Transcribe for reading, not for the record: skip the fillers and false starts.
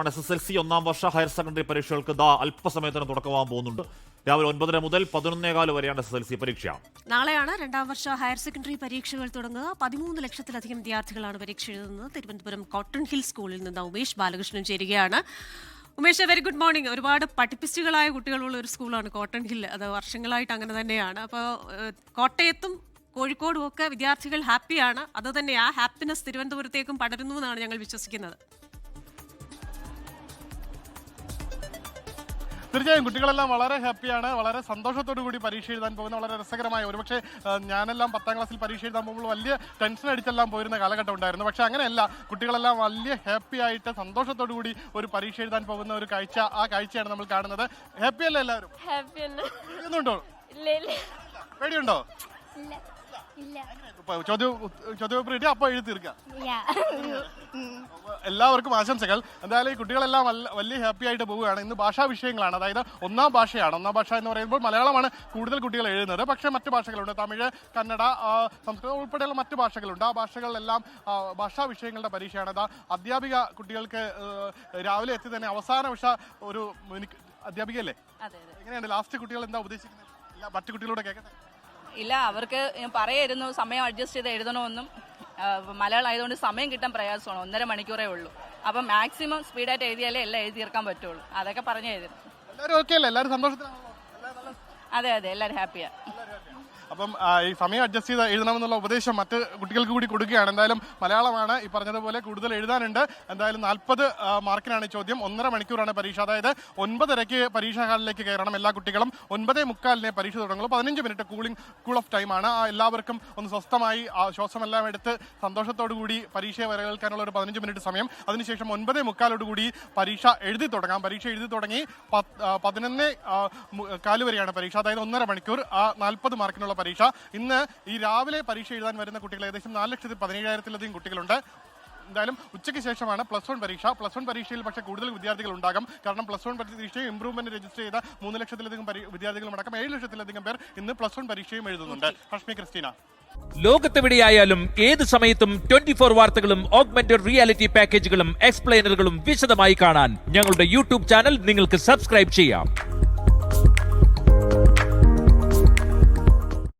SSLC ഒന്നാം വർഷ higher secondary പരീക്ഷകൾക്ക് അല്പസമയത്തിന് തുടക്കമാകാൻ പോകുന്നുണ്ട്. രാവിലെ 9:30 മുതൽ 11:15 വരെയാണ് SSLC പരീക്ഷ. നാളെയാണ് രണ്ടാം വർഷ ഹയർ സെക്കൻഡറി പരീക്ഷകൾ തുടങ്ങുക. 13 ലക്ഷത്തിലധികം വിദ്യാർത്ഥികളാണ് പരീക്ഷ എഴുതുന്നത്. തിരുവനന്തപുരം കോട്ടൺ ഹിൽ സ്കൂളിൽ നിന്ന് ഉമേഷ് ബാലകൃഷ്ണൻ ചേരുകയാണ്. Umesh, very good morning. ഒരുപാട് പഠിപ്പിസ്റ്റുകളായ കുട്ടികളുള്ള ഒരു സ്കൂളാണ് കോട്ടൺ ഹിൽ. അത് വർഷങ്ങളായിട്ട് അങ്ങനെ തന്നെയാണ്. അപ്പോൾ കോട്ടയത്തും കോഴിക്കോടും ഒക്കെ വിദ്യാർത്ഥികൾ ഹാപ്പിയാണ്. അതുതന്നെ ആ ഹാപ്പിനെസ് തിരുവനന്തപുരത്തേക്കും പടരുന്നു എന്നാണ് ഞങ്ങൾ വിശ്വസിക്കുന്നത്. തീർച്ചയായും കുട്ടികളെല്ലാം വളരെ ഹാപ്പിയാണ്, വളരെ സന്തോഷത്തോടു കൂടി പരീക്ഷ എഴുതാൻ പോകുന്ന വളരെ രസകരമായ ഒരുപക്ഷെ ഞാനെല്ലാം 10ാം ക്ലാസ്സിൽ പരീക്ഷ എഴുതാൻ പോകുമ്പോൾ വലിയ ടെൻഷൻ അടിച്ചെല്ലാം പോയിരുന്ന കാലഘട്ടം ഉണ്ടായിരുന്നു. പക്ഷെ അങ്ങനെയല്ല, കുട്ടികളെല്ലാം വലിയ ഹാപ്പി ആയിട്ട് സന്തോഷത്തോടു കൂടി ഒരു പരീക്ഷ എഴുതാൻ പോകുന്ന ഒരു കാഴ്ച, ആ കാഴ്ചയാണ് നമ്മൾ കാണുന്നത്. ഹാപ്പി അല്ലേ എല്ലാവരും? പേടിയുണ്ടോ? പേടിയുണ്ടോ? ചോദ്യപേപ്പർ കിട്ടി അപ്പോൾ എഴുതി തീർക്കാം. എല്ലാവർക്കും ആശംസകൾ. എന്തായാലും ഈ കുട്ടികളെല്ലാം വലിയ ഹാപ്പി ആയിട്ട് പോവുകയാണ്. ഇന്ന് ഭാഷാ വിഷയങ്ങളാണ്, അതായത് ഒന്നാം ഭാഷയാണ്. ഒന്നാം ഭാഷ എന്ന് പറയുമ്പോൾ മലയാളമാണ് കൂടുതൽ കുട്ടികൾ എഴുതുന്നത്. പക്ഷേ മറ്റ് ഭാഷകളുണ്ട്, തമിഴ്, കന്നഡ, സംസ്കൃതം ഉൾപ്പെടെയുള്ള മറ്റ് ഭാഷകളുണ്ട്. ആ ഭാഷകളിലെല്ലാം ഭാഷാ വിഷയങ്ങളുടെ പരീക്ഷയാണ്. അധ്യാപിക കുട്ടികൾക്ക് രാവിലെ എത്തി തന്നെ അവസാന വർഷ ഒരു അധ്യാപികയല്ലേ? എങ്ങനെയാണ് ലാസ്റ്റ് കുട്ടികൾ എന്താ ഉദ്ദേശിക്കുന്നത്? മറ്റു കുട്ടികളോട് കേൾക്കട്ടെ. ഇല്ല, അവർക്ക് പറയായിരുന്നു സമയം അഡ്ജസ്റ്റ് ചെയ്ത് എഴുതണമെന്നും. മലയാളം ആയതുകൊണ്ട് സമയം കിട്ടാൻ പ്രയാസമാണ്, 1.5 മണിക്കൂറേ ഉള്ളൂ. അപ്പം മാക്സിമം സ്പീഡായിട്ട് എഴുതിയാലേ എല്ലാം എഴുതി തീർക്കാൻ പറ്റുള്ളൂ. അതൊക്കെ പറഞ്ഞു എഴുതി. എല്ലാവരും സന്തോഷത്തിലാണോ? അതെ, എല്ലാവരും ഹാപ്പിയാണ്. അപ്പം ഈ സമയം അഡ്ജസ്റ്റ് ചെയ്ത് എഴുതണമെന്നുള്ള ഉപദേശം മറ്റ് കുട്ടികൾക്ക് കൂടി കൊടുക്കുകയാണ്. എന്തായാലും മലയാളമാണ്, ഈ പറഞ്ഞതുപോലെ കൂടുതൽ എഴുതാനുണ്ട്. എന്തായാലും 40 മാർക്കിനാണ് ചോദ്യം. 1.5 മണിക്കൂറാണ് പരീക്ഷ. അതായത് 9:30 പരീക്ഷാ ഹാളിലേക്ക് കയറണം എല്ലാ കുട്ടികളും. 9:45 പരീക്ഷ തുടങ്ങുള്ളൂ. 15 മിനിറ്റ് കൂൾ ഓഫ് ടൈമാണ്. എല്ലാവർക്കും ഒന്ന് സ്വസ്ഥമായി ശ്വാസമെല്ലാം എടുത്ത് സന്തോഷത്തോടു കൂടി പരീക്ഷയെ വരവേൽക്കാനുള്ള ഒരു 15 മിനിറ്റ് സമയം. അതിനുശേഷം 9:45 പരീക്ഷ എഴുതി തുടങ്ങാം. പരീക്ഷ എഴുതി തുടങ്ങി 11:15 വരെയാണ് പരീക്ഷ. അതായത് 1.5 മണിക്കൂർ, 40 മാർക്കിനുള്ള പരീക്ഷ. ഇന്ന് ഈ രാവിലെ പരീക്ഷ എഴുതാൻ വരുന്ന കുട്ടികൾ ഏകദേശം 4,17,000-ലധികം കുട്ടികളുണ്ട്. എന്തായാലും ഉച്ചയ്ക്ക് ശേഷമാണ് +1 പരീക്ഷ. +1 പരീക്ഷയിൽ പക്ഷേ കൂടുതൽ വിദ്യാർത്ഥികൾ ഉണ്ടാകും. കാരണം +1 പരീക്ഷയും ഇംപ്രൂവ്മെന്റ് രജിസ്റ്റർ ചെയ്ത 3 ലക്ഷത്തിലധികം വിദ്യാർത്ഥികളും അടക്കം 7 ലക്ഷത്തിലധികം പേർ ഇന്ന് +1 പരീക്ഷയും എഴുതുന്നുണ്ട്. ഹഷ്മി ക്രിസ്റ്റീന. ലോകത്തെവിടെയായാലും ഏത് സമയത്തും 24 വാർത്തകളും ഓഗ്മെന്റഡ് റിയാലിറ്റി പാക്കേജുകളും എക്സ്പ്ലെയിനറുകളും വിശദമായി കാണാൻ ഞങ്ങളുടെ യൂട്യൂബ് ചാനൽ നിങ്ങൾക്ക് സബ്സ്ക്രൈബ് ചെയ്യാം.